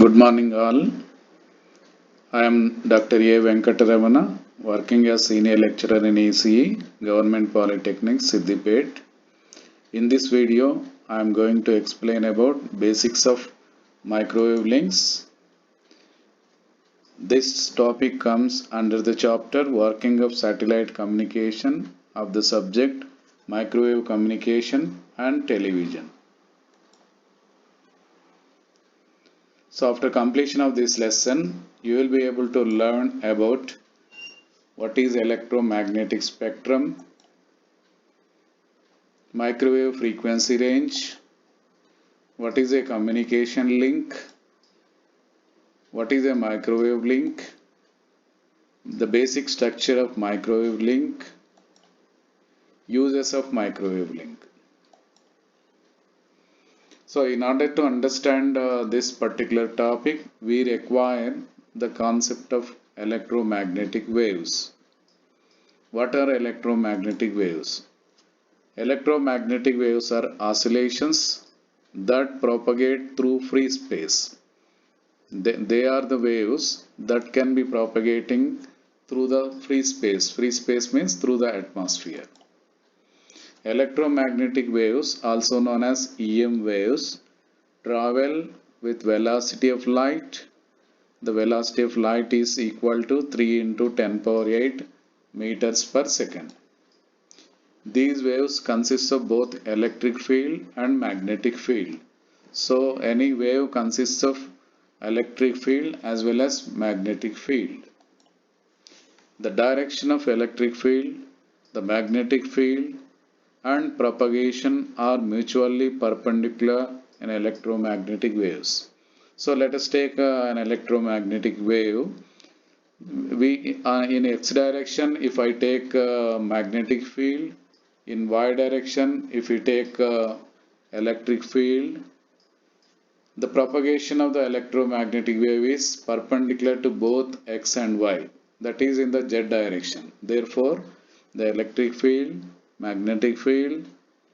Good morning, all. I am Dr. A. Venkataramana, working as Senior Lecturer in ECE, Government Polytechnic, Siddipet. In this video, I am going to explain about basics of microwave links. This topic comes under the chapter Working of Satellite Communication of the subject Microwave Communication and Television. So after completion of this lesson, you will be able to learn about what is electromagnetic spectrum, microwave frequency range, what is a communication link, what is a microwave link, the basic structure of microwave link, uses of microwave link. So in order to understand this particular topic, we require the concept of electromagnetic waves. What are electromagnetic waves? Electromagnetic waves are oscillations that propagate through free space. They are the waves that can be propagating through the free space. Free space means through the atmosphere. Electromagnetic waves, also known as EM waves, travel with velocity of light. The velocity of light is equal to 3 into 10 power 8 meters per second. These waves consist of both electric field and magnetic field. So any wave consists of electric field as well as magnetic field. The direction of electric field, the magnetic field and propagation are mutually perpendicular in electromagnetic waves. So let us take an electromagnetic wave. In x direction, if I take magnetic field, in y direction, if we take electric field, the propagation of the electromagnetic wave is perpendicular to both x and y, that is in the z direction. Therefore, the electric field, magnetic field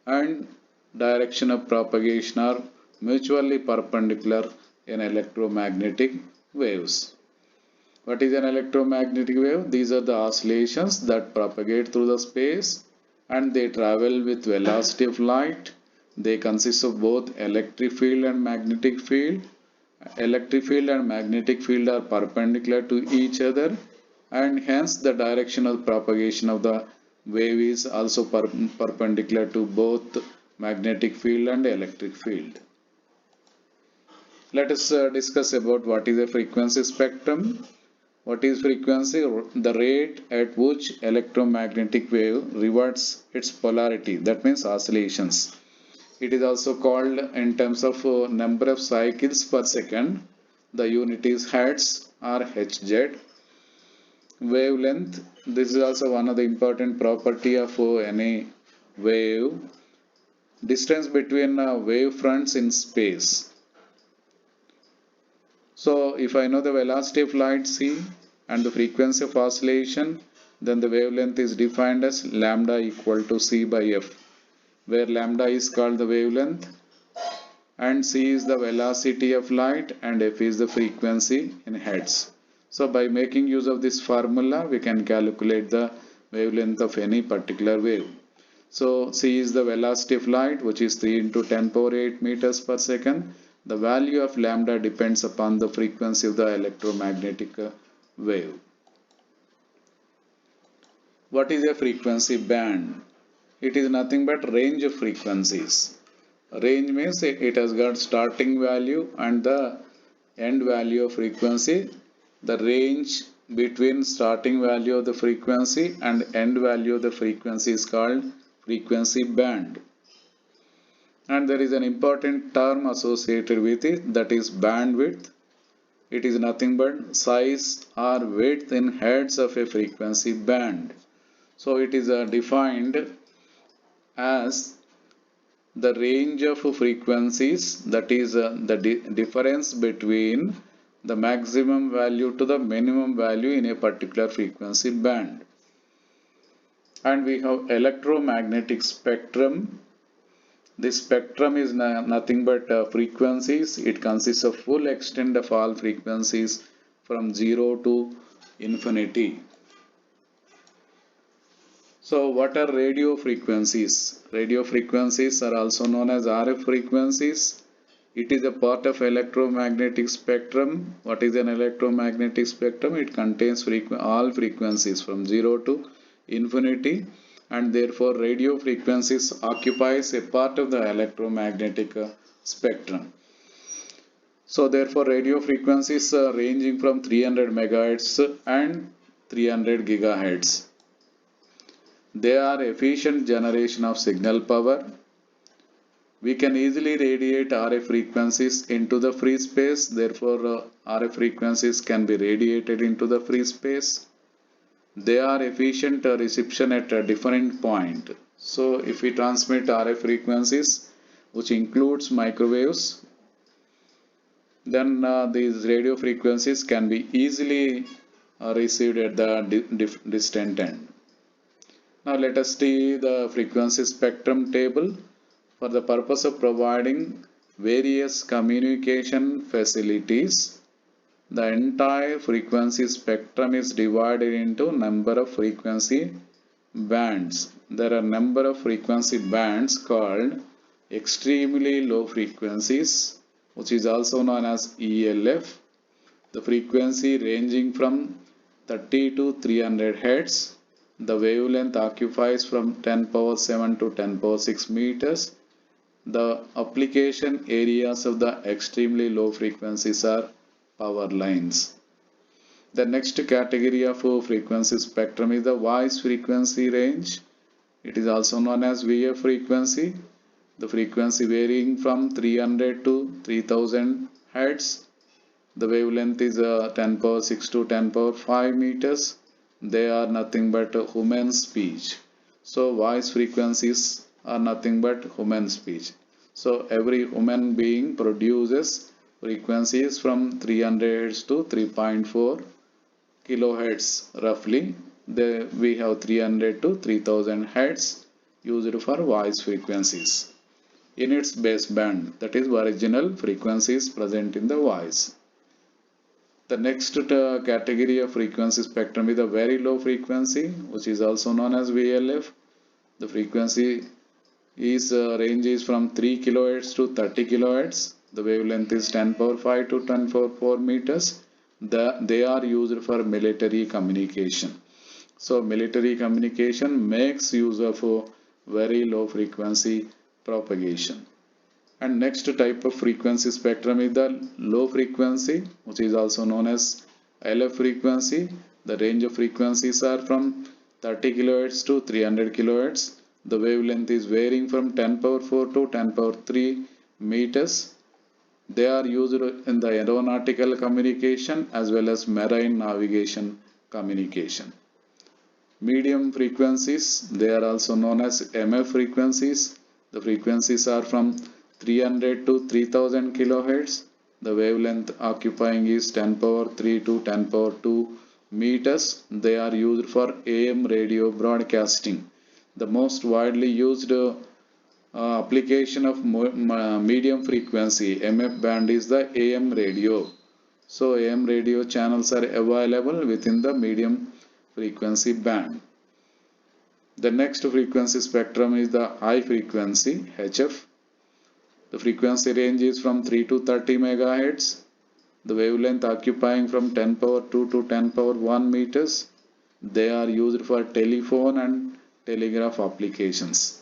and direction of propagation are mutually perpendicular in electromagnetic waves. What is an electromagnetic wave? These are the oscillations that propagate through the space and they travel with velocity of light. They consist of both electric field and magnetic field. Electric field and magnetic field are perpendicular to each other and hence the direction of propagation of the wave is also perpendicular to both magnetic field and electric field. Let us discuss about what is a frequency spectrum. What is frequency? The rate at which electromagnetic wave reverts its polarity, that means oscillations. It is also called in terms of number of cycles per second. The unit is hertz or Hz. Wavelength, this is also one of the important property of any wave. Distance between wave fronts in space. So if I know the velocity of light c and the frequency of oscillation, then the wavelength is defined as lambda equal to c by f, where lambda is called the wavelength and c is the velocity of light and f is the frequency in hertz. So by making use of this formula, we can calculate the wavelength of any particular wave. So c is the velocity of light, which is 3 into 10 power 8 meters per second. The value of lambda depends upon the frequency of the electromagnetic wave. What is a frequency band? It is nothing but range of frequencies. Range means it has got starting value and the end value of frequency. The range between starting value of the frequency and end value of the frequency is called frequency band. And there is an important term associated with it, that is bandwidth. It is nothing but size or width in hertz of a frequency band. So it is defined as the range of frequencies, that is the difference between the maximum value to the minimum value in a particular frequency band. And we have electromagnetic spectrum. This spectrum is nothing but frequencies. It consists of full extent of all frequencies from 0 to infinity. So what are radio frequencies? Radio frequencies are also known as RF frequencies. It is a part of electromagnetic spectrum. What is an electromagnetic spectrum? It contains all frequencies from 0 to infinity, and therefore radio frequencies occupies a part of the electromagnetic spectrum. So therefore radio frequencies ranging from 300 megahertz and 300 gigahertz. They are efficient generation of signal power. We can easily radiate RF frequencies into the free space. Therefore, RF frequencies can be radiated into the free space. They are efficient reception at a different point. So, if we transmit RF frequencies, which includes microwaves, then these radio frequencies can be easily received at the distant end. Now let us see the frequency spectrum table. For the purpose of providing various communication facilities, the entire frequency spectrum is divided into number of frequency bands. There are number of frequency bands called extremely low frequencies, which is also known as ELF. The frequency ranging from 30 to 300 Hz. The wavelength occupies from 10 power 7 to 10 power 6 meters. The application areas of the extremely low frequencies are power lines. The next category of frequency spectrum is the voice frequency range. It is also known as VF frequency. The frequency varying from 300 to 3000 Hz. The wavelength is 10 power 6 to 10 power 5 meters. They are nothing but human speech. So voice frequencies are nothing but human speech. So every human being produces frequencies from 300 Hz to 3.4 kilohertz roughly. We have 300 to 3000 Hz used for voice frequencies in its baseband, that is original frequencies present in the voice. The next category of frequency spectrum is the very low frequency, which is also known as VLF. The frequency is ranges from 3 kHz to 30 kHz. The wavelength is 10 power 5 to 10 power 4 meters. They are used for military communication. So military communication makes use of very low frequency propagation. And next type of frequency spectrum is the low frequency, which is also known as LF frequency. The range of frequencies are from 30 kHz to 300 kHz. The wavelength is varying from 10 power 4 to 10 power 3 meters. They are used in the aeronautical communication as well as marine navigation communication. Medium frequencies, they are also known as MF frequencies. The frequencies are from 300 to 3000 kilohertz. The wavelength occupying is 10 power 3 to 10 power 2 meters. They are used for AM radio broadcasting. The most widely used application of medium frequency MF band is the AM radio. So AM radio channels are available within the medium frequency band. The next frequency spectrum is the high frequency HF. The frequency range is from 3 to 30 megahertz. The wavelength occupying from 10 power 2 to 10 power 1 meters. They are used for telephone and telegraph applications.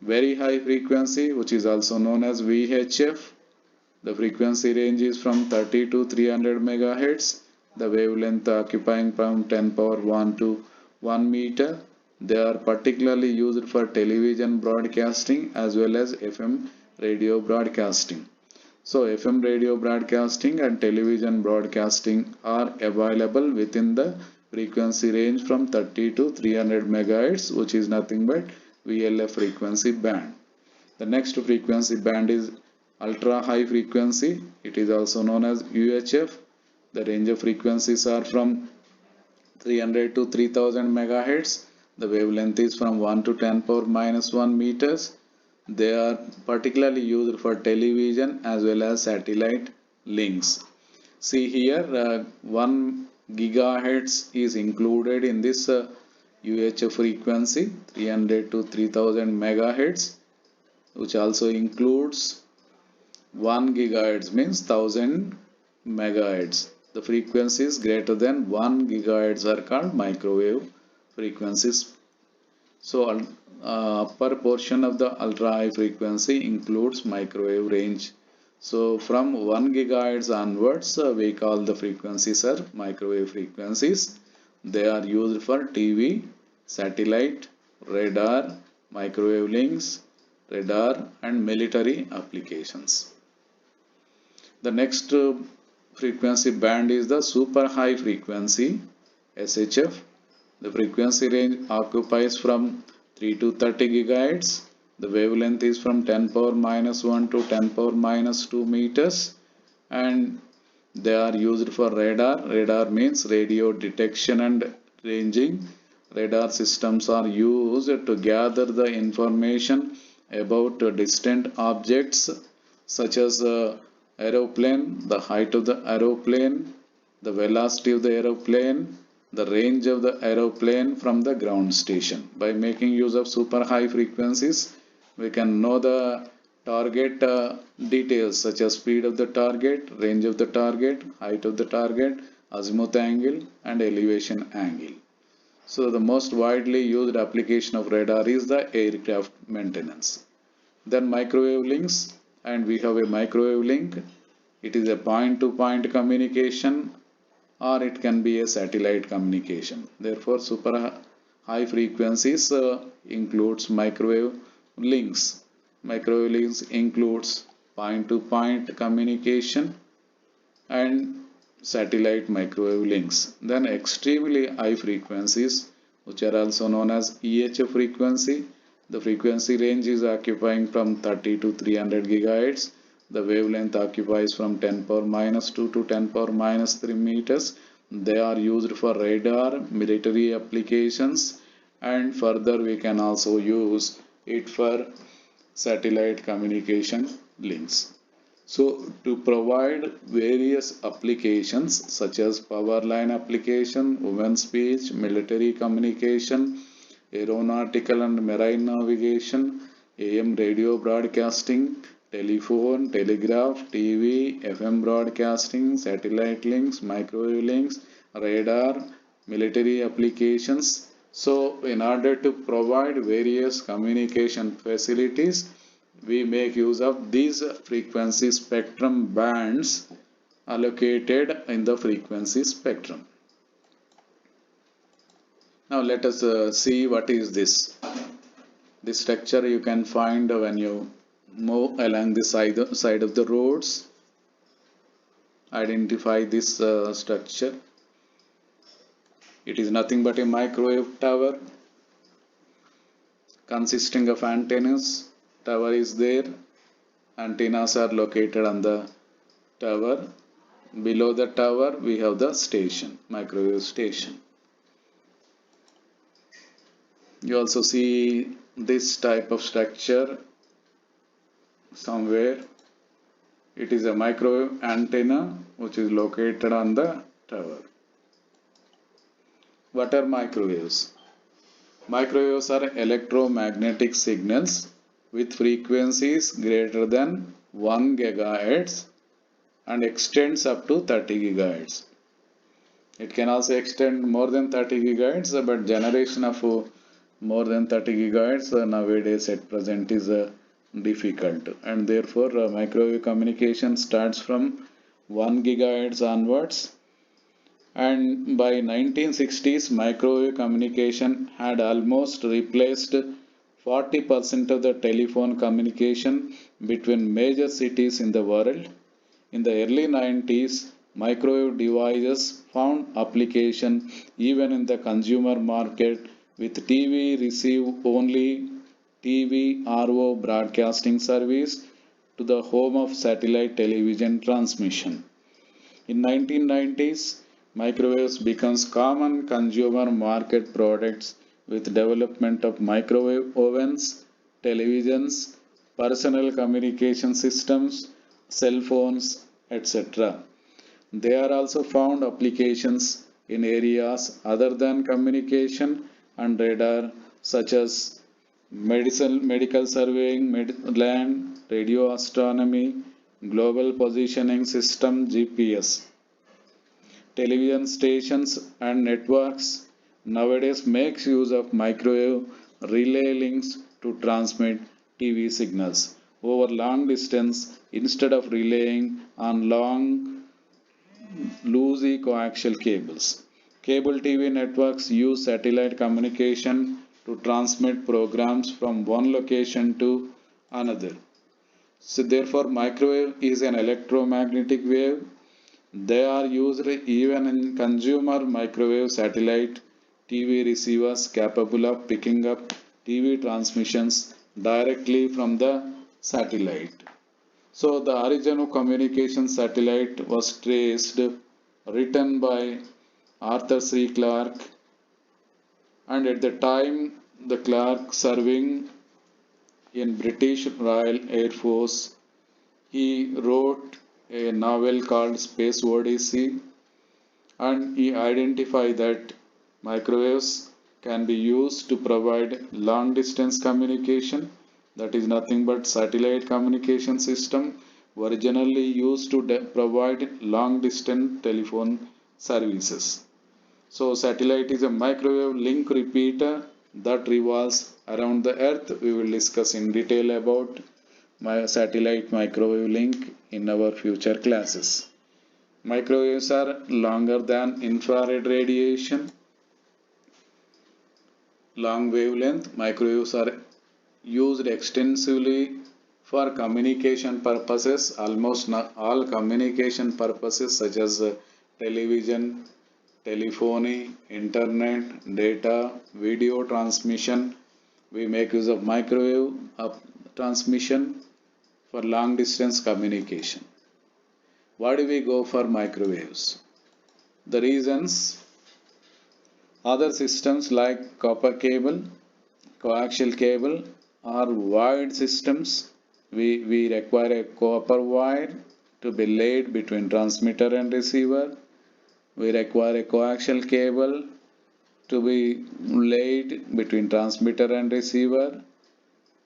Very high frequency, which is also known as VHF. The frequency range is from 30 to 300 megahertz. The wavelength occupying from 10 power 1 to 1 meter. They are particularly used for television broadcasting as well as FM radio broadcasting. So FM radio broadcasting and television broadcasting are available within the frequency range from 30 to 300 megahertz, which is nothing but VLF frequency band. The next frequency band is ultra high frequency. It is also known as UHF. The range of frequencies are from 300 to 3000 megahertz. The wavelength is from 1 to 10 power minus 1 meters. They are particularly used for television as well as satellite links. See here, 1 gigahertz is included in this UHF frequency, 300 to 3000 megahertz, which also includes 1 gigahertz means 1000 megahertz. The frequencies greater than 1 gigahertz are called microwave frequencies. So, upper portion of the ultra high frequency includes microwave range. So, from 1 gigahertz onwards, we call the frequencies are microwave frequencies. They are used for TV, satellite, radar, microwave links, radar, and military applications. The next frequency band is the super high frequency SHF. The frequency range occupies from 3 to 30 gigahertz. The wavelength is from 10 power minus 1 to 10 power minus 2 meters, and they are used for radar. Radar means radio detection and ranging. Radar systems are used to gather the information about distant objects such as aeroplane, the height of the aeroplane, the velocity of the aeroplane, the range of the aeroplane from the ground station. By making use of super high frequencies, we can know the target details such as speed of the target, range of the target, height of the target, azimuth angle, and elevation angle. So the most widely used application of radar is the aircraft maintenance. Then microwave links, and we have a microwave link. It is a point-to-point communication, or it can be a satellite communication. Therefore, super high frequencies includes microwave links. Microwave links includes point-to-point communication and satellite microwave links. Then extremely high frequencies, which are also known as EHF frequency. The frequency range is occupying from 30 to 300 gigahertz. The wavelength occupies from 10 power minus 2 to 10 power minus 3 meters. They are used for radar, military applications, and further we can also use it for satellite communication links. So, to provide various applications such as power line application, women's speech, military communication, aeronautical and marine navigation, AM radio broadcasting, telephone, telegraph, TV, FM broadcasting, satellite links, microwave links, radar, military applications. So, in order to provide various communication facilities, we make use of these frequency spectrum bands allocated in the frequency spectrum. Now let us see what is this. This structure you can find when you move along the side of the roads. Identify this structure. It is nothing but a microwave tower consisting of antennas. Tower is there. Antennas are located on the tower. Below the tower we have the station, microwave station. You also see this type of structure somewhere. It is a microwave antenna which is located on the tower. What are microwaves? Microwaves are electromagnetic signals with frequencies greater than 1 gigahertz and extends up to 30 gigahertz. It can also extend more than 30 gigahertz, but generation of more than 30 gigahertz nowadays at present is difficult, and therefore microwave communication starts from 1 gigahertz onwards. And by 1960s, microwave communication had almost replaced 40% of the telephone communication between major cities in the world. In the early 90s, microwave devices found application even in the consumer market, with TV receive only TVRO broadcasting service to the home of satellite television transmission. In 1990s, microwaves becomes common consumer market products with development of microwave ovens, televisions, personal communication systems, cell phones, etc. There are also found applications in areas other than communication and radar, such as medical surveying, land, radio astronomy, global positioning system (GPS). Television stations and networks nowadays makes use of microwave relay links to transmit TV signals over long distance instead of relying on long loosely coaxial cables. Cable TV networks use satellite communication to transmit programs from one location to another. So therefore microwave is an electromagnetic wave. They are used even in consumer microwave satellite TV receivers capable of picking up TV transmissions directly from the satellite. So the origin of communication satellite was traced, written by Arthur C. Clarke, and at the time the Clarke serving in British Royal Air Force, he wrote a novel called Space Odyssey, and he identified that microwaves can be used to provide long distance communication, that is nothing but satellite communication system originally used to provide long distance telephone services. So satellite is a microwave link repeater that revolves around the earth. We will discuss in detail about my satellite microwave link in our future classes. Microwaves are longer than infrared radiation. Long wavelength microwaves are used extensively for communication purposes. Almost all communication purposes such as television, telephony, internet, data, video transmission. We make use of microwave transmission for long distance communication. Why do we go for microwaves? The reasons: other systems like copper cable, coaxial cable are wired systems. We require a copper wire to be laid between transmitter and receiver. We require a coaxial cable to be laid between transmitter and receiver.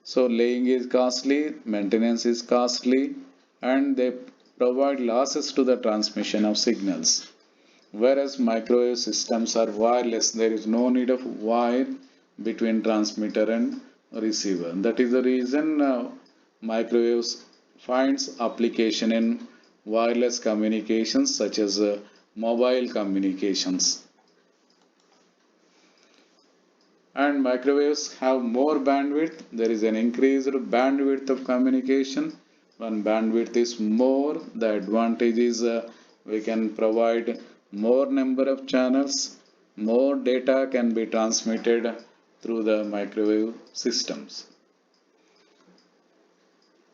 So laying is costly, maintenance is costly, and they provide losses to the transmission of signals. Whereas microwave systems are wireless, there is no need of wire between transmitter and receiver. That is the reason microwaves finds application in wireless communications such as mobile communications. And microwaves have more bandwidth. There is an increased bandwidth of communication. When bandwidth is more, the advantage is we can provide more number of channels, more data can be transmitted through the microwave systems.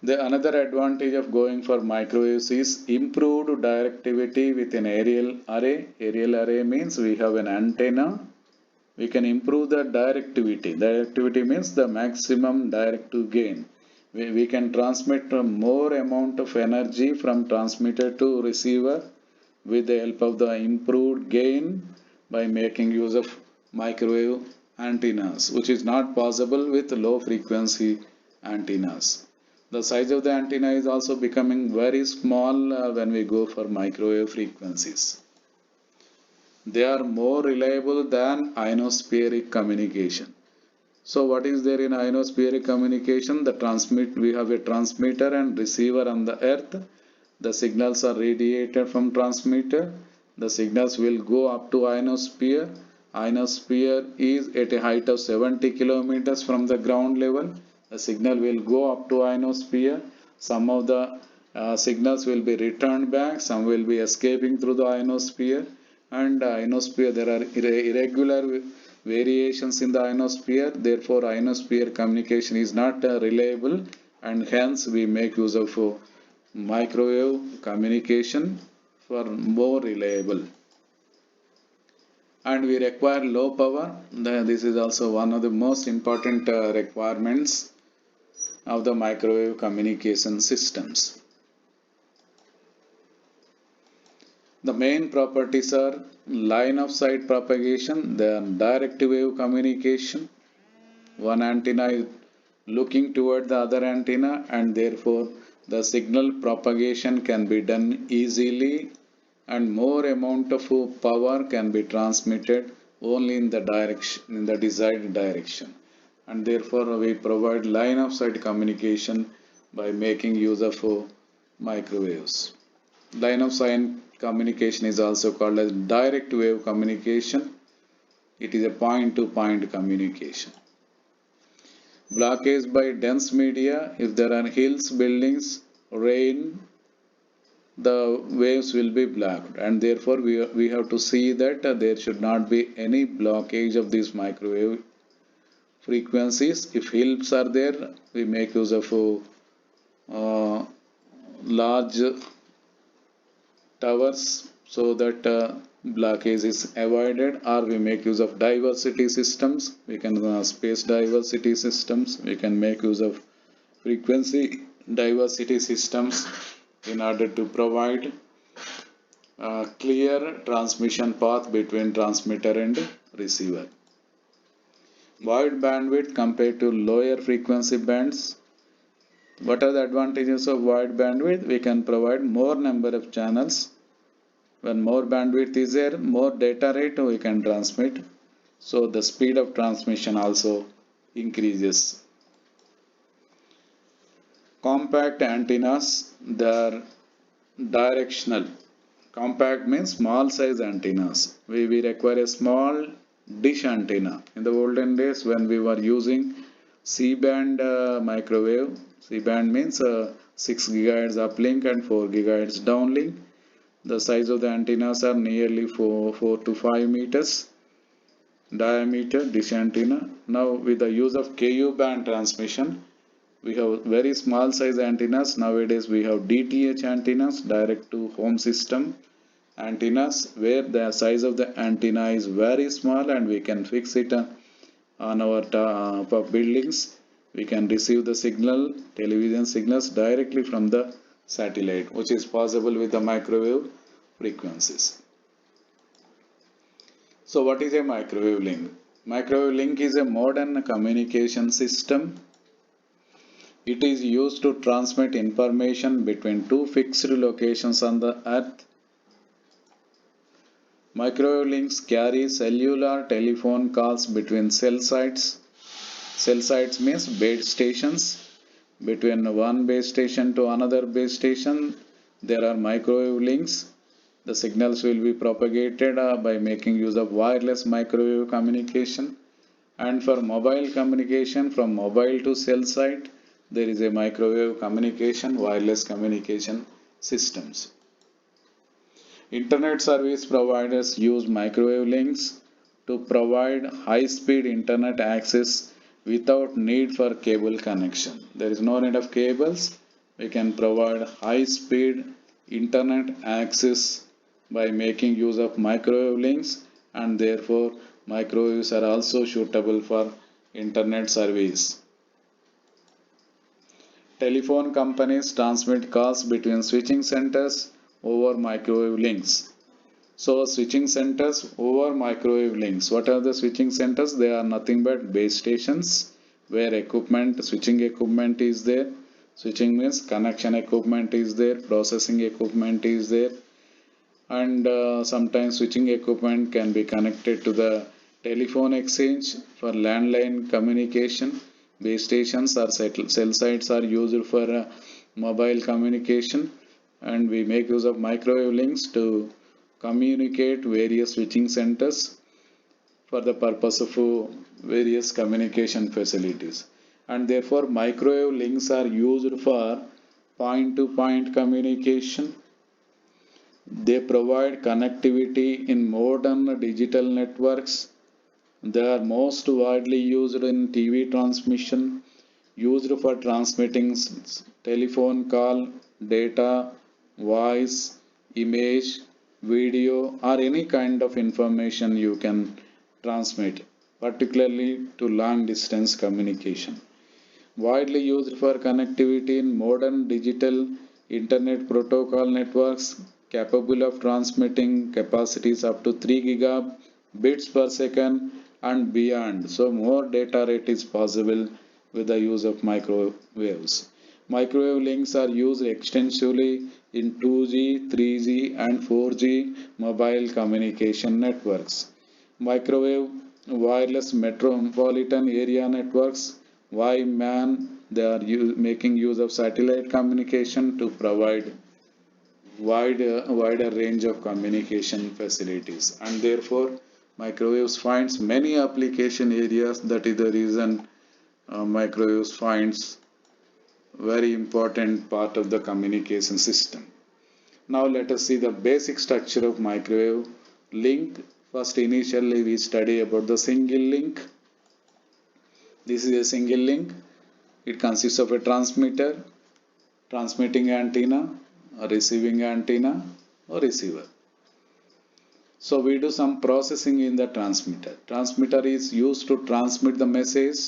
The another advantage of going for microwaves is improved directivity with an aerial array. Aerial array means we have an antenna. We can improve the directivity. Directivity means the maximum directive gain. We can transmit more amount of energy from transmitter to receiver with the help of the improved gain by making use of microwave antennas, which is not possible with low frequency antennas. The size of the antenna is also becoming very small when we go for microwave frequencies. They are more reliable than ionospheric communication. So what is there in ionospheric communication? We have a transmitter and receiver on the earth. The signals are radiated from transmitter. The signals will go up to ionosphere. Ionosphere is at a height of 70 kilometers from the ground level. The signal will go up to ionosphere. Some of the signals will be returned back. Some will be escaping through the ionosphere. And ionosphere, there are irregular variations in the ionosphere. Therefore ionosphere communication is not reliable, and hence we make use of microwave communication for more reliable. And we require low power. This is also one of the most important requirements. of the microwave communication systems. The main properties are line of sight propagation, then direct wave communication. One antenna is looking toward the other antenna, and therefore the signal propagation can be done easily and more amount of power can be transmitted only in the direction, in the desired direction. And therefore we provide line of sight communication by making use of microwaves. Line of sight communication is also called as direct wave communication. It is a point to point communication. Blockage by dense media: if there are hills, buildings, rain, the waves will be blocked, and therefore we have to see that there should not be any blockage of these microwave frequencies. If hills are there, we make use of large towers so that blockage is avoided, or we make use of diversity systems. We can space diversity systems, we can make use of frequency diversity systems in order to provide a clear transmission path between transmitter and receiver. Wide bandwidth compared to lower frequency bands. What are the advantages of wide bandwidth? We can provide more number of channels. When more bandwidth is there, more data rate we can transmit. So the speed of transmission also increases. Compact antennas, they are directional. Compact means small size antennas. We require a small dish antenna. In the olden days when we were using C-band microwave, C-band means 6 GHz uplink and 4 GHz downlink. The size of the antennas are nearly 4 to 5 meters diameter, dish antenna. Now with the use of Ku band transmission, we have very small size antennas. Nowadays we have DTH antennas, direct to home system antennas, where the size of the antenna is very small and we can fix it on our buildings. We can receive the signal, television signals directly from the satellite, which is possible with the microwave frequencies. So what is a microwave link? Microwave link is a modern communication system. It is used to transmit information between two fixed locations on the earth. Microwave links carry cellular telephone calls between cell sites. Cell sites means base stations. Between one base station to another base station, there are microwave links. The signals will be propagated by making use of wireless microwave communication. And for mobile communication from mobile to cell site, there is a microwave communication, wireless communication systems. Internet service providers use microwave links to provide high-speed internet access without need for cable connection. There is no need of cables. We can provide high-speed internet access by making use of microwave links, and therefore microwaves are also suitable for internet service. Telephone companies transmit calls between switching centers over microwave links. So switching centers over microwave links. What are the switching centers? They are nothing but base stations where equipment, switching equipment is there. Switching means connection equipment is there, processing equipment is there, and sometimes switching equipment can be connected to the telephone exchange for landline communication. Base stations or cell sites are used for mobile communication, and we make use of microwave links to communicate various switching centers for the purpose of various communication facilities. And therefore microwave links are used for point to point communication. They provide connectivity in modern digital networks. They are most widely used in TV transmission, used for transmitting telephone call, data, voice, image, video, or any kind of information you can transmit, particularly to long distance communication. widely used for connectivity in modern digital internet protocol networks capable of transmitting capacities up to 3 gigabits per second and beyond. So more data rate is possible with the use of microwaves. Microwave links are used extensively in 2G, 3G and 4G mobile communication networks. Microwave wireless metropolitan area networks WiMAN, they are making use of satellite communication to provide wider range of communication facilities, and therefore microwaves finds many application areas. That is the reason microwaves finds very important part of the communication system. Now let us see the basic structure of microwave link. First, initially we study about the single link. This is a single link. It consists of a transmitter, transmitting antenna, a receiving antenna, or receiver. So we do some processing in the transmitter. Transmitter is used to transmit the message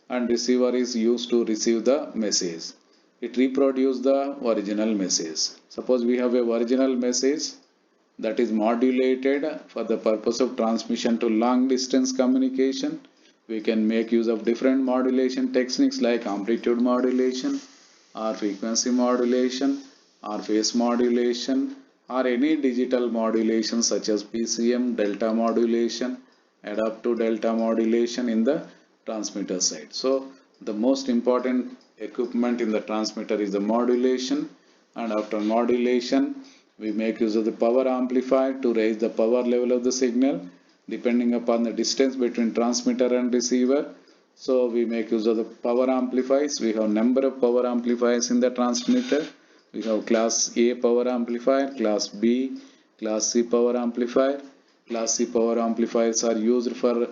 and receiver is used to receive the message. It reproduces the original message. Suppose we have a original message that is modulated for the purpose of transmission to long distance communication. We can make use of different modulation techniques like amplitude modulation or frequency modulation or phase modulation or any digital modulation such as PCM, delta modulation, adaptive delta modulation in the transmitter side. So the most important equipment in the transmitter is the modulation, and after modulation we make use of the power amplifier to raise the power level of the signal depending upon the distance between transmitter and receiver. So we make use of the power amplifiers. We have number of power amplifiers in the transmitter. We have class A power amplifier, class B, class C power amplifier. Class C power amplifiers are used for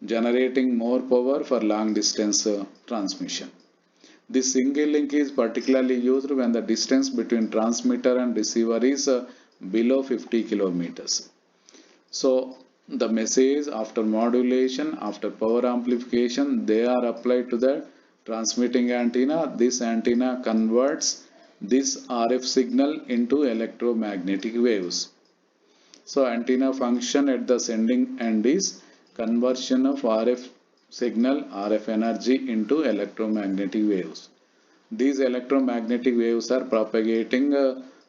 generating more power for long distance transmission. This single link is particularly used when the distance between transmitter and receiver is below 50 kilometers. So the message after modulation, after power amplification, they are applied to the transmitting antenna. This antenna converts this RF signal into electromagnetic waves. So antenna function at the sending end is conversion of RF signal, RF energy into electromagnetic waves. These electromagnetic waves are propagating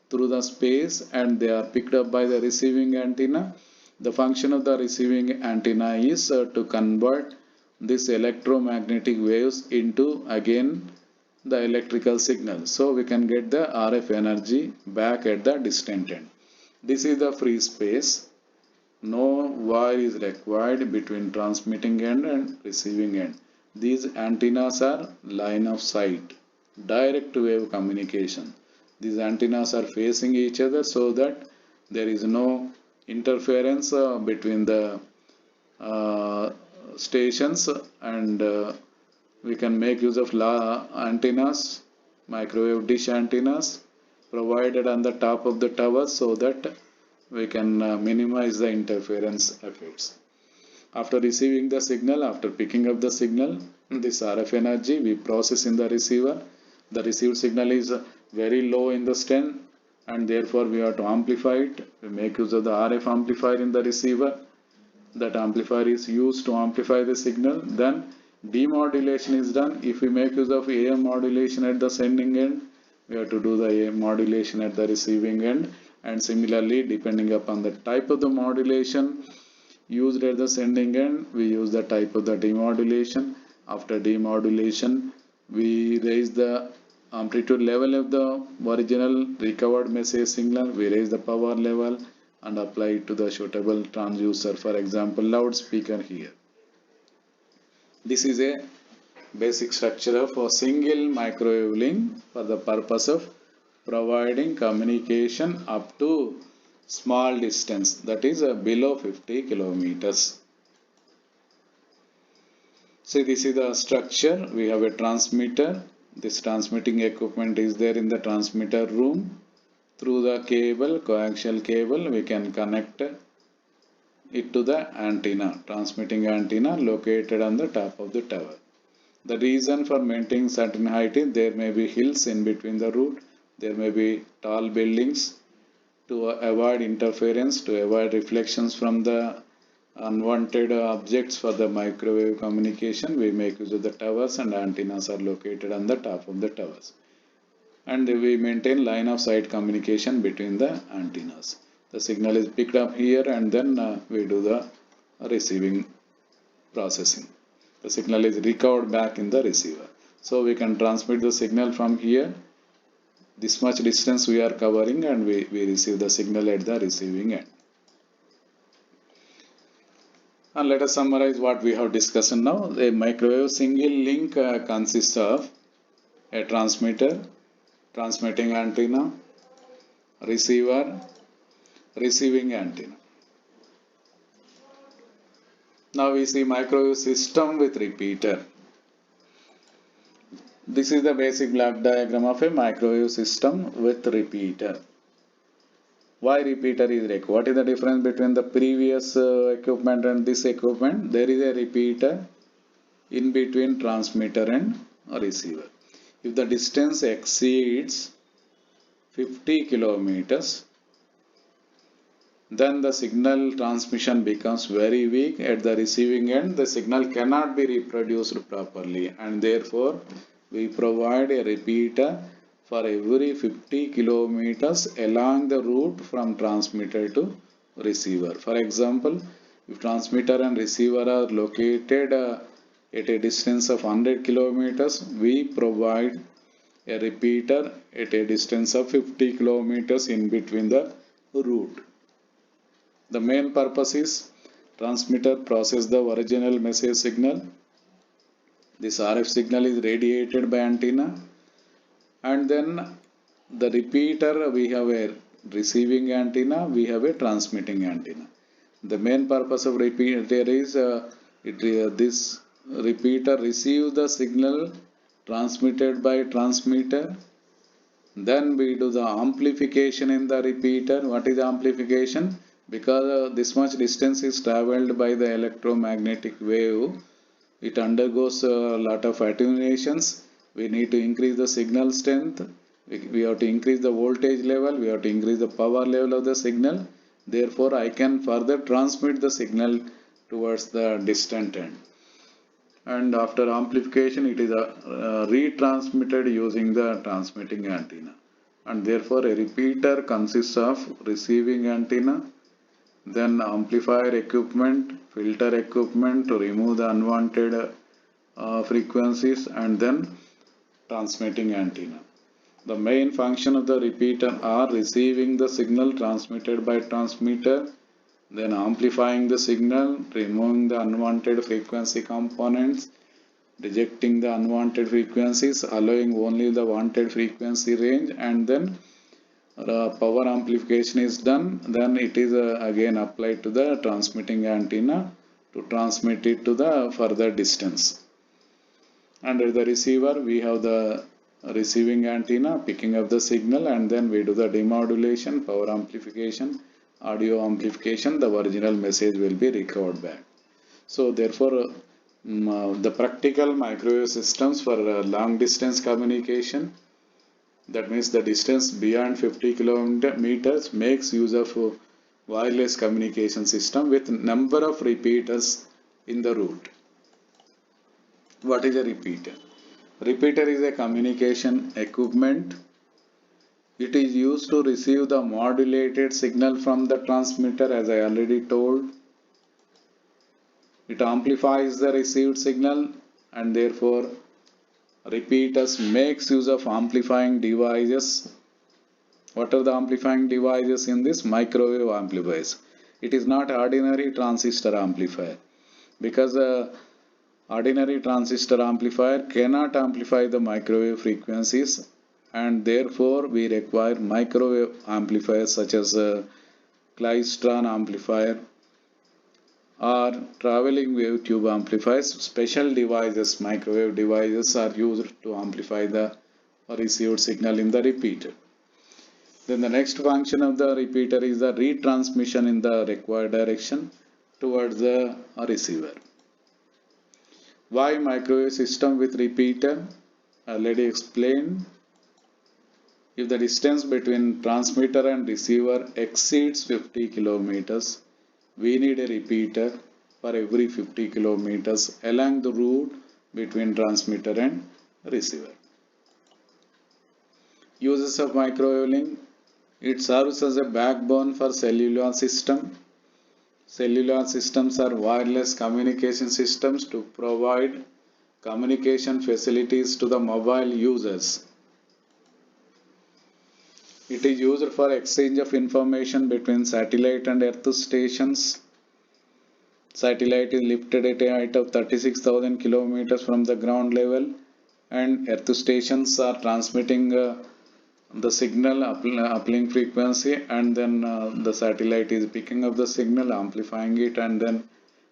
through the space and they are picked up by the receiving antenna. The function of the receiving antenna is to convert this electromagnetic waves into again the electrical signal. So we can get the RF energy back at the distant end. This is the free space. No wire is required between transmitting end and receiving end. These antennas are line of sight, direct wave communication. These antennas are facing each other so that there is no interference between the stations, and we can make use of antennas, microwave dish antennas provided on the top of the tower so that we can minimize the interference effects. After receiving the signal, after picking up the signal, this RF energy we process in the receiver. The received signal is very low in the strength and therefore we have to amplify it. We make use of the RF amplifier in the receiver. That amplifier is used to amplify the signal. Then demodulation is done. If we make use of AM modulation at the sending end, we have to do the AM modulation at the receiving end, and similarly depending upon the type of the modulation used at the sending end, we use the type of the demodulation. After demodulation, we raise the amplitude level of the original recovered message signal, we raise the power level and apply it to the suitable transducer, for example loudspeaker here. This is a basic structure of a single microwave link for the purpose of providing communication up to small distance, that is below 50 kilometers. See, this is the structure. We have a transmitter. This transmitting equipment is there in the transmitter room. Through the cable, coaxial cable, we can connect it to the antenna, transmitting antenna located on the top of the tower. The reason for maintaining certain height is there may be hills in between the route, there may be tall buildings. To avoid interference, to avoid reflections from the unwanted objects for the microwave communication, we make use of the towers, and antennas are located on the top of the towers. And we maintain line of sight communication between the antennas. The signal is picked up here, and then we do the receiving processing. The signal is recovered back in the receiver. So we can transmit the signal from here. This much distance we are covering, and we receive the signal at the receiving end. And let us summarize what we have discussed now. A microwave single link consists of a transmitter, transmitting antenna, receiver, receiving antenna. Now we see microwave system with repeater. This is the basic block diagram of a microwave system with repeater. Why repeater is required? What is the difference between the previous equipment and this equipment? There is a repeater in between transmitter and receiver. If the distance exceeds 50 kilometers, then the signal transmission becomes very weak. At the receiving end, the signal cannot be reproduced properly, and therefore we provide a repeater for every 50 kilometers along the route from transmitter to receiver. For example, if transmitter and receiver are located at a distance of 100 kilometers, we provide a repeater at a distance of 50 kilometers in between the route. The main purpose is transmitter process the original message signal. This RF signal is radiated by antenna, and then the repeater, we have a receiving antenna, we have a transmitting antenna. The main purpose of repeater is this repeater receives the signal transmitted by transmitter. Then we do the amplification in the repeater. What is amplification? Because this much distance is traveled by the electromagnetic wave, it undergoes a lot of attenuations. We need to increase the signal strength, we have to increase the voltage level, we have to increase the power level of the signal. Therefore, I can further transmit the signal towards the distant end. And after amplification, it is retransmitted using the transmitting antenna. And therefore, a repeater consists of receiving antenna, then amplifier equipment, filter equipment to remove the unwanted frequencies, and then transmitting antenna. The main function of the repeater are receiving the signal transmitted by transmitter, then amplifying the signal, removing the unwanted frequency components, rejecting the unwanted frequencies, allowing only the wanted frequency range, and then power amplification is done. Then it is again applied to the transmitting antenna to transmit it to the further distance. Under the receiver, we have the receiving antenna picking up the signal, and then we do the demodulation, power amplification, audio amplification. The original message will be recovered back. So therefore, the practical microwave systems for long distance communication, that means the distance beyond 50 kilometers, makes use of wireless communication system with number of repeaters in the route. What is a repeater? Repeater is a communication equipment. It is used to receive the modulated signal from the transmitter, as I already told. It amplifies the received signal, and therefore repeaters makes use of amplifying devices. What are the amplifying devices in this? Microwave amplifiers. It is not ordinary transistor amplifier, because ordinary transistor amplifier cannot amplify the microwave frequencies, and therefore we require microwave amplifiers such as Klystron amplifier or traveling wave tube amplifiers. Special devices, microwave devices, are used to amplify the received signal in the repeater. Then the next function of the repeater is the retransmission in the required direction towards the receiver. Why microwave system with repeater? Already explained. If the distance between transmitter and receiver exceeds 50 kilometers, we need a repeater for every 50 kilometers along the route between transmitter and receiver. Uses of microwave link. It serves as a backbone for cellular system. Cellular systems are wireless communication systems to provide communication facilities to the mobile users. It is used for exchange of information between satellite and earth stations. Satellite is lifted at a height of 36,000 kilometers from the ground level, and earth stations are transmitting the signal uplink frequency, and then the satellite is picking up the signal, amplifying it, and then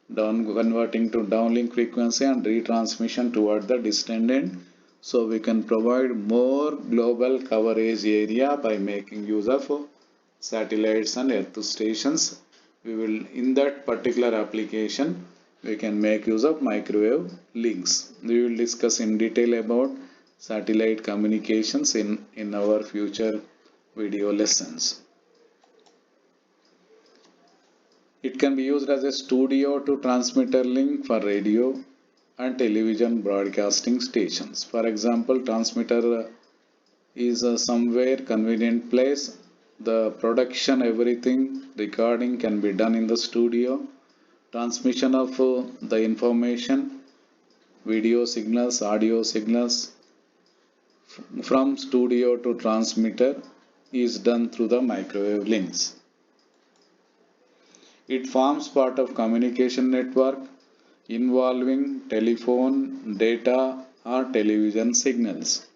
converting to downlink frequency and retransmission toward the distant end. So we can provide more global coverage area by making use of satellites and earth stations. We will, in that particular application, we can make use of microwave links. We will discuss in detail about satellite communications in our future video lessons. It can be used as a studio to transmitter link for radio and television broadcasting stations. For example, transmitter is somewhere convenient place. The production, everything, recording can be done in the studio. Transmission of the information, video signals, audio signals from studio to transmitter is done through the microwave links. It forms part of communication network involving telephone, data or television signals.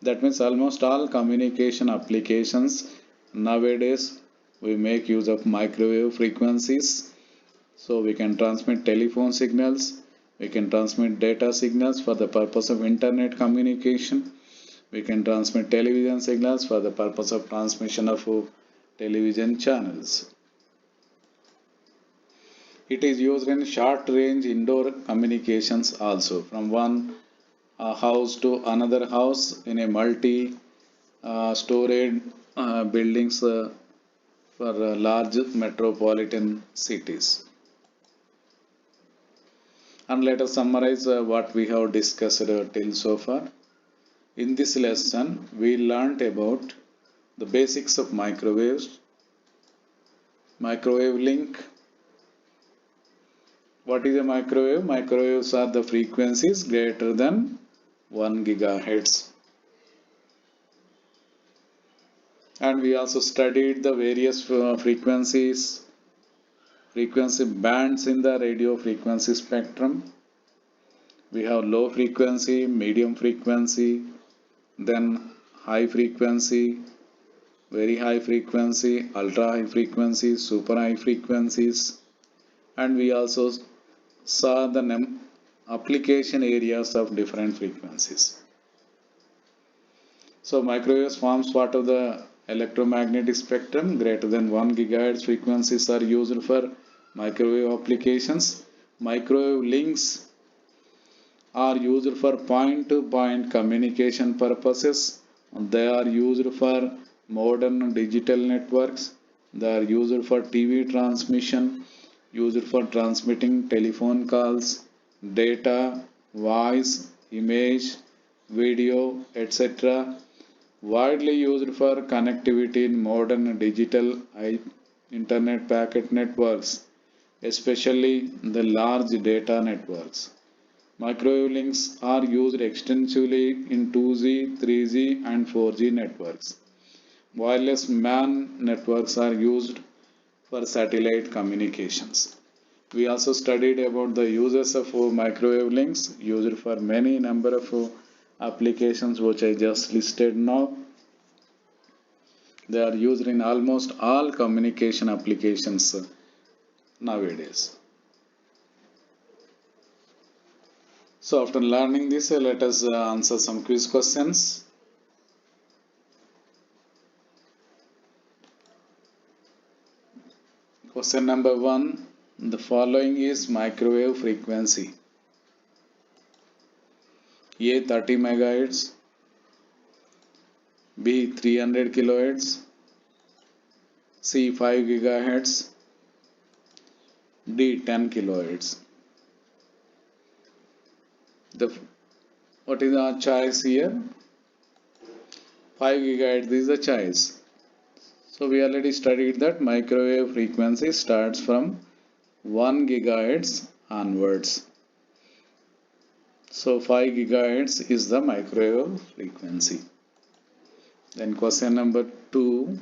That means almost all communication applications nowadays we make use of microwave frequencies. So we can transmit telephone signals, we can transmit data signals for the purpose of internet communication, we can transmit television signals for the purpose of transmission of television channels. It is used in short range indoor communications also, from one house to another house in a multi storage buildings for large metropolitan cities. And let us summarize what we have discussed till so far. In this lesson, we learnt about the basics of microwaves, microwave link. What is a microwave? Microwaves are the frequencies greater than 1 gigahertz. And we also studied the various frequency bands in the radio frequency spectrum. We have low frequency, medium frequency, then high frequency, very high frequency, ultra high frequency, super high frequencies, and we also saw the application areas of different frequencies. So microwaves forms part of the electromagnetic spectrum. Greater than 1 gigahertz frequencies are used for microwave applications. Microwave links are used for point-to-point communication purposes. They are used for modern digital networks. They are used for TV transmission, used for transmitting telephone calls, data, voice, image, video, etc. Widely used for connectivity in modern digital internet packet networks, especially the large data networks. Microwave links are used extensively in 2G, 3G and 4G networks. Wireless MAN networks are used for satellite communications. We also studied about the uses of microwave links used for many number of applications which I just listed now. They are used in almost all communication applications nowadays. So after learning this, let us answer some quiz questions. Question number 1. The following is microwave frequency. A 30 megahertz, B 300 kilohertz, C 5 gigahertz, D 10 kilohertz. What is our choice here? 5 gigahertz is the choice. So we already studied that microwave frequency starts from 1 gigahertz onwards. So 5 gigahertz is the microwave frequency. Then question number 2.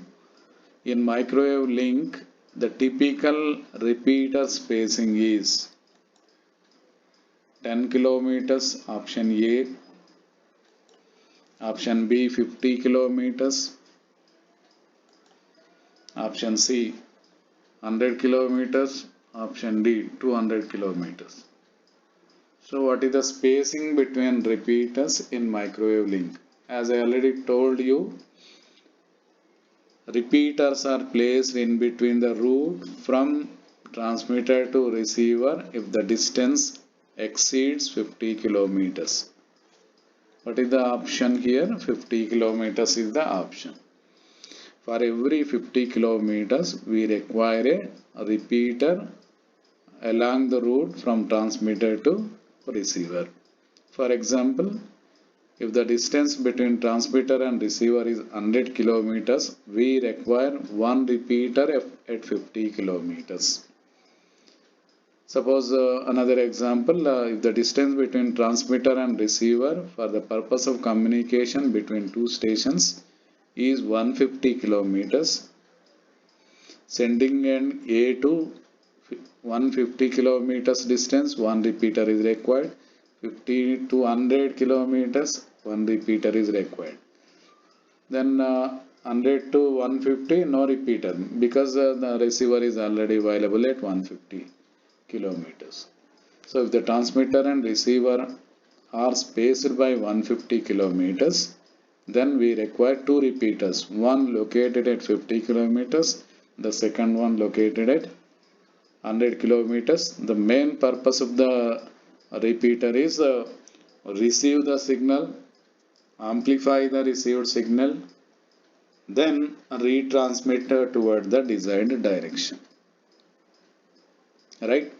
In microwave link, the typical repeater spacing is 10 kilometers, option A. Option B 50 kilometers. Option C 100 kilometers. Option D 200 kilometers. So what is the spacing between repeaters in microwave link? As I already told you, repeaters are placed in between the route from transmitter to receiver if the distance exceeds 50 kilometers. What is the option here? 50 kilometers is the option. For every 50 kilometers, we require a repeater along the route from transmitter to receiver. For example, if the distance between transmitter and receiver is 100 kilometers, we require one repeater at 50 kilometers. Suppose another example, if the distance between transmitter and receiver for the purpose of communication between two stations is 150 kilometers, sending end A to 150 kilometers distance, one repeater is required. 50 to 100 kilometers, one repeater is required. Then 100 to 150, no repeater, because the receiver is already available at 150 kilometers. So if the transmitter and receiver are spaced by 150 kilometers, then we require two repeaters, one located at 50 kilometers, the second one located at 100 kilometers. The main purpose of the repeater is receive the signal, amplify the received signal, then retransmit toward the desired direction. Right?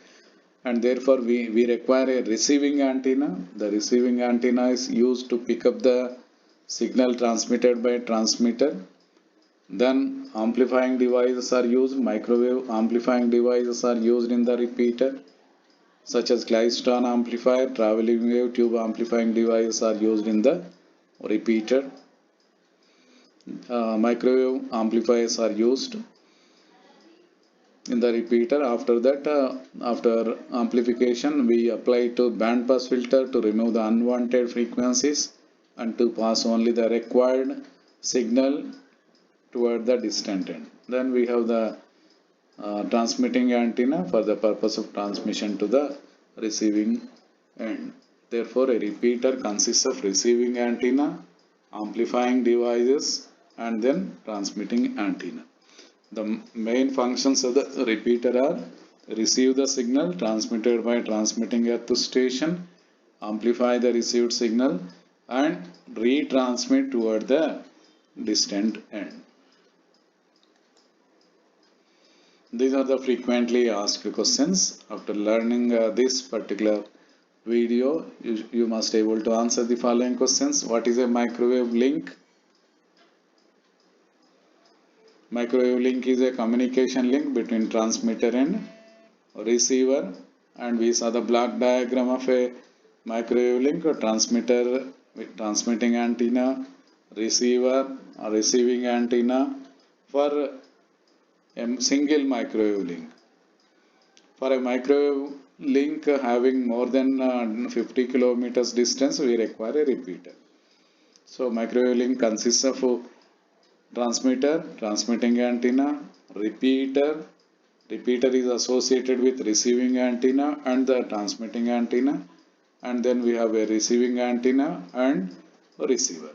And therefore we require a receiving antenna. The receiving antenna is used to pick up the signal transmitted by transmitter. Then amplifying devices are used, microwave amplifying devices are used in the repeater, such as Klystron amplifier, traveling wave tube amplifying devices are used in the repeater. Microwave amplifiers are used in the repeater. After that, after amplification, we apply to band pass filter to remove the unwanted frequencies and to pass only the required signal toward the distant end. Then we have the transmitting antenna for the purpose of transmission to the receiving end. Therefore, a repeater consists of receiving antenna, amplifying devices, and then transmitting antenna. The main functions of the repeater are receive the signal transmitted by transmitting earth station, amplify the received signal, and retransmit toward the distant end. These are the frequently asked questions. After learning this particular video, you must able to answer the following questions. What is a microwave link? Microwave link is a communication link between transmitter and receiver, and we saw the block diagram of a microwave link. A transmitter with transmitting antenna, receiver or receiving antenna for a single microwave link. For a microwave link having more than 50 kilometers distance, we require a repeater. So microwave link consists of transmitter, transmitting antenna, repeater. Repeater is associated with receiving antenna and the transmitting antenna, and then we have a receiving antenna and a receiver.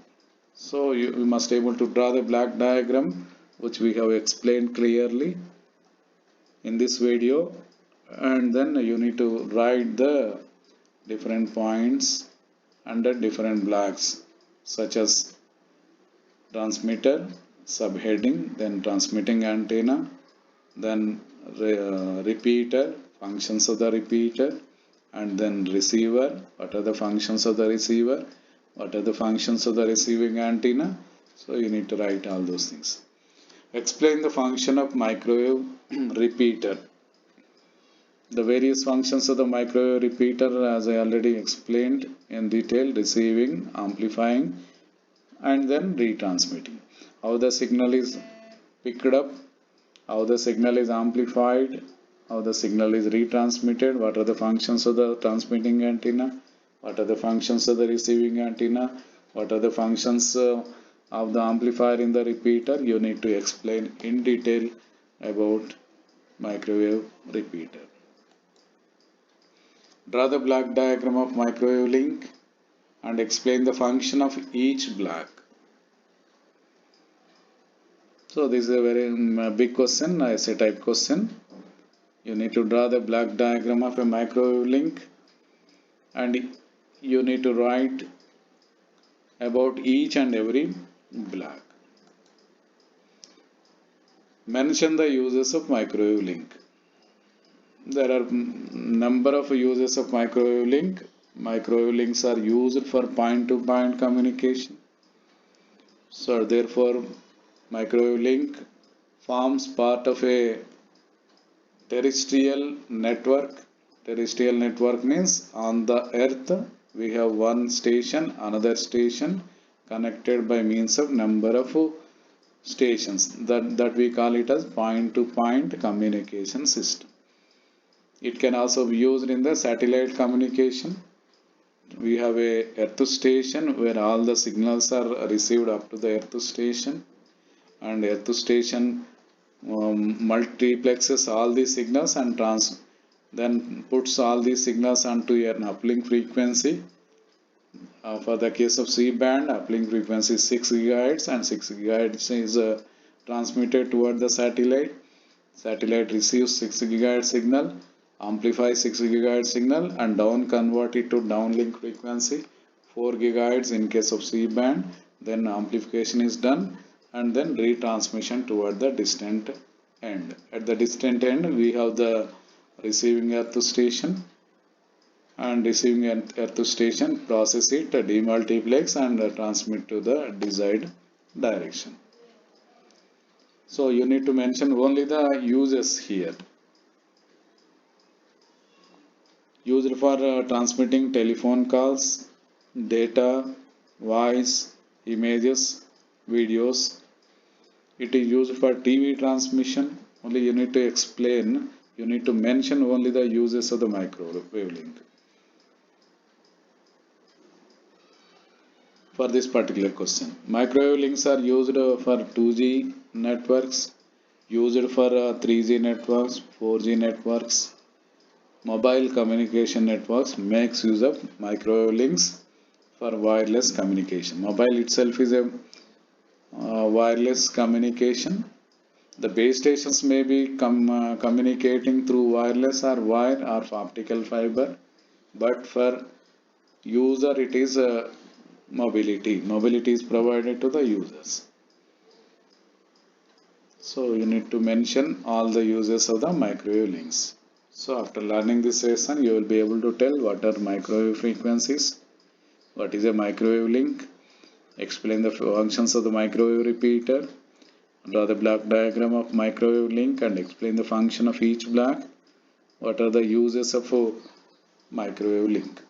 So you must able to draw the block diagram, which we have explained clearly in this video, and then you need to write the different points under different blocks such as transmitter, subheading, then transmitting antenna, then repeater, functions of the repeater, and then receiver, what are the functions of the receiver, what are the functions of the receiving antenna. So you need to write all those things. Explain the function of microwave repeater. The various functions of the microwave repeater, as I already explained in detail: receiving, amplifying, and then retransmitting. How the signal is picked up, how the signal is amplified, how the signal is retransmitted, what are the functions of the transmitting antenna, what are the functions of the receiving antenna, what are the functions of the amplifier in the repeater. You need to explain in detail about microwave repeater. Draw the block diagram of microwave link and explain the function of each block. So this is a very big question, essay type question. You need to draw the block diagram of a microwave link and you need to write about each and every block. Mention the uses of microwave link. There are number of uses of microwave link. Microwave links are used for point-to-point communication. So therefore, microwave link forms part of a terrestrial network. Terrestrial network means on the earth we have one station, another station connected by means of number of stations. That we call it as point-to-point communication system. It can also be used in the satellite communication. We have a earth station where all the signals are received up to the earth station, and earth station multiplexes all these signals and then puts all these signals onto an uplink frequency. For the case of C-band, uplink frequency is 6 GHz, and 6 GHz is transmitted toward the satellite. Satellite receives 6 GHz signal, amplifies 6 GHz signal, and down convert it to downlink frequency 4 GHz in case of C-band. Then amplification is done and then retransmission toward the distant end. At the distant end we have the receiving earth station, and receiving earth station process it, demultiplex, and transmit to the desired direction. So you need to mention only the uses here. Used for transmitting telephone calls, data, voice, images, videos. It is used for TV transmission. Only you need to explain, you need to mention only the uses of the microwave link for this particular question. Microwave links are used for 2G networks, used for 3G networks, 4G networks. Mobile communication networks makes use of microwave links for wireless communication. Mobile itself is a wireless communication. The base stations may be communicating through wireless or wire or optical fiber, but for user it is mobility. Mobility is provided to the users. So you need to mention all the uses of the microwave links. So after learning this lesson, you will be able to tell what are microwave frequencies, what is a microwave link, explain the functions of the microwave repeater, draw the block diagram of microwave link and explain the function of each block, what are the uses of a microwave link.